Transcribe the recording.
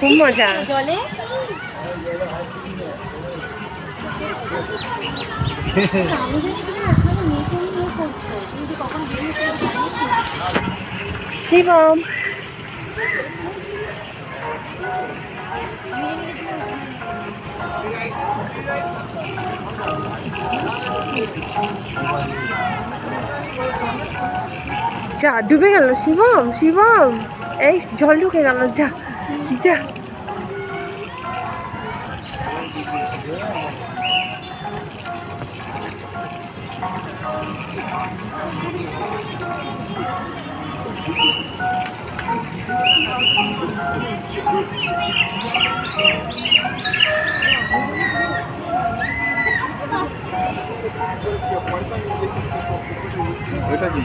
খুব মজা। জলে শিবম যা, ডুবে গেল শিবম, শিবম এই জল ঢুকে গেল, যা যা। ওইটা কি?